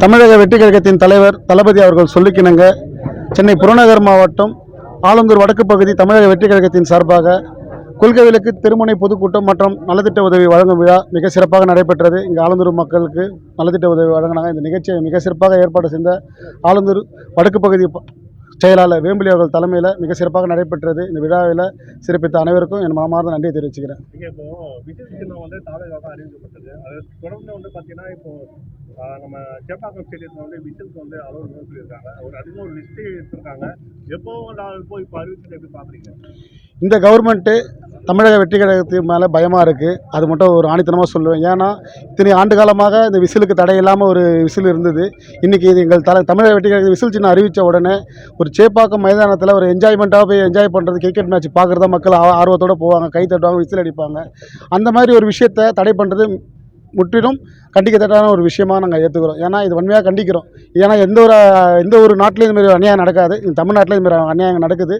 தமிழக வெற்றி கழகத்தின் தலைவர் தளபதி அவர்கள் சொல்லிக்கிணங்க சென்னை புறநகர் மாவட்டம் ஆலந்தூர் வடக்கு பகுதி தமிழக வெற்றி கழகத்தின் சார்பாக கொள்கை விளக்கு திருமுனை பொதுக்கூட்டம் மற்றும் நலத்திட்ட உதவி வழங்கும் விழா மிக சிறப்பாக நடைபெற்றது. இங்கே ஆலந்தூர் மக்களுக்கு நலத்திட்ட உதவி வழங்கினாங்க. இந்த நிகழ்ச்சியை மிக சிறப்பாக ஏற்பாடு செய்த ஆலந்தூர் வடக்கு பகுதி செயலாளர் வேம்புலி அவர்கள் தலைமையில் மிக சிறப்பாக நடைபெற்றது. இந்த விழாவில் சிறப்பித்த அனைவருக்கும் என் மனமார்ந்த நன்றியை தெரிவிச்சுக்கிறேன். இப்போ விசில் சின்னம் தாவேகாக அறிவிக்கப்பட்டது. அது தொடர்ந்து பார்த்தீங்கன்னா இப்போ நம்ம சேப்பாக்கம் ஸ்டேடியத்தில் விசிலுக்கு அலோவ் சொல்லியிருக்காங்க. அதிகம் ஒரு லிஸ்ட்டு எடுத்திருக்காங்க. எப்போ இப்போ அறிவிச்சது எப்படி பார்க்குறீங்க? இந்த கவர்மெண்ட்டு தமிழக வெற்றி கழகத்துக்கு மேலே பயமாக இருக்குது. அது மட்டும் ஒரு ஆணித்தனமாக சொல்லுவேன். ஏன்னா இத்தனை ஆண்டு காலமாக இந்த விசிலுக்கு தடை இல்லாமல் ஒரு விசில் இருந்தது. இன்றைக்கி இது எங்கள் தமிழக வெற்றி கழக விசில் சின்ன அறிவித்த உடனே ஒரு சேப்பாக்கம் மைதானத்தில் ஒரு என்ஜாய்மெண்ட்டாக போய் என்ஜாய் பண்ணுறது, கிரிக்கெட் மேட்ச் பார்க்குறதா மக்கள் ஆர்வத்தோடு போவாங்க, கை தட்டுவாங்க, விசில் அடிப்பாங்க. அந்த மாதிரி ஒரு விஷயத்தை தடை பண்ணுறது முற்றிலும் கண்டிக்கத்தட்டான ஒரு விஷயமாக நாங்கள் ஏற்றுக்கிறோம். ஏன்னா இது வன்மையாக கண்டிக்கிறோம். ஏன்னா எந்த ஒரு நாட்டிலையும் இதுமாரி அநியாயம் நடக்காது. தமிழ்நாட்டில் இதுமாரி அநியாயம் நடக்குது.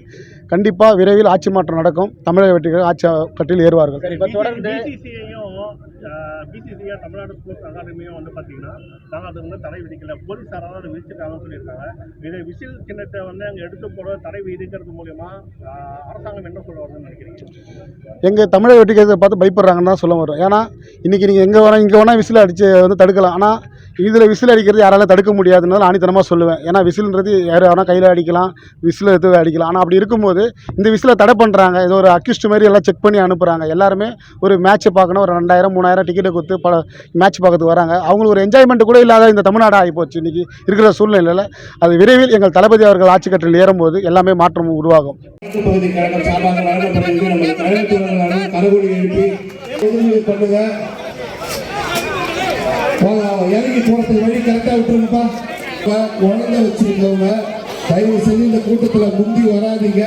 கண்டிப்பாக விரைவில் ஆட்சி மாற்றம் நடக்கும். தமிழக வெற்றிகள் ஆட்சி கட்டில் ஏறுவார்கள். இப்போ தொடர்ந்து பிசிசிஐ தமிழ்நாடு ஸ்போர்ட்ஸ் அகாடமியும் பார்த்தீங்கன்னா நாங்கள் அது தடை விதிக்கல, போலீஸாரால் அதை விதிச்சிருக்காங்கன்னு சொல்லியிருக்காங்க. இதை விசில் சின்னத்தை அங்கே எடுத்து போட தடை விதிக்கிறது மூலயமா அரசாங்கம் என்ன சொல்ல வருதுன்னு நினைக்கிறீங்க? எங்கள் தமிழக வெற்றி கழகத்தை பார்த்து பயப்படுறாங்கன்னு தான் சொல்ல வரும். ஏன்னா இன்றைக்கி நீங்கள் இங்கே வேணால் விசில் அடித்து தடுக்கலாம். ஆனால் இதில் விசில் அடிக்கிறது யாராலும் தடுக்க முடியாதுன்னு ஆணித்தனமாக சொல்லுவேன். ஏன்னா விசில்ன்றது யார் வேணால் கையில் அடிக்கலாம், விசில் எடுத்து அடிக்கலாம். ஆனால் அப்படி இருக்கும்போது இந்த விசிலை தடை பண்ணுறாங்க. இது ஒரு அக்யூஸ்ட் மாதிரி எல்லாம் செக் பண்ணி அனுப்புகிறாங்க. எல்லாருமே ஒரு மேட்ச்சை பார்க்கணும், ஒரு 2000 3000 டிக்கெட்டை கொடுத்து மேட்ச் பார்க்கறதுக்கு வராங்க. அவங்களுக்கு ஒரு என்ஜாய்மெண்ட் கூட இல்லாத இந்த தமிழ்நாடு ஆகிப்போச்சு இன்றைக்கி இருக்கிற சூழ்நிலையில். அது விரைவில் எங்கள் தளபதி அவர்கள் ஆட்சி கட்டில் ஏறும்போது எல்லாமே மாற்றம் உருவாகும். இறங்கி போறதுக்கு வழி கரெக்டா விட்டுருங்கப்பா. குழந்தை வச்சிருக்கவங்க தயவு செஞ்சு இந்த கூட்டத்தில் முந்தி வராதீங்க.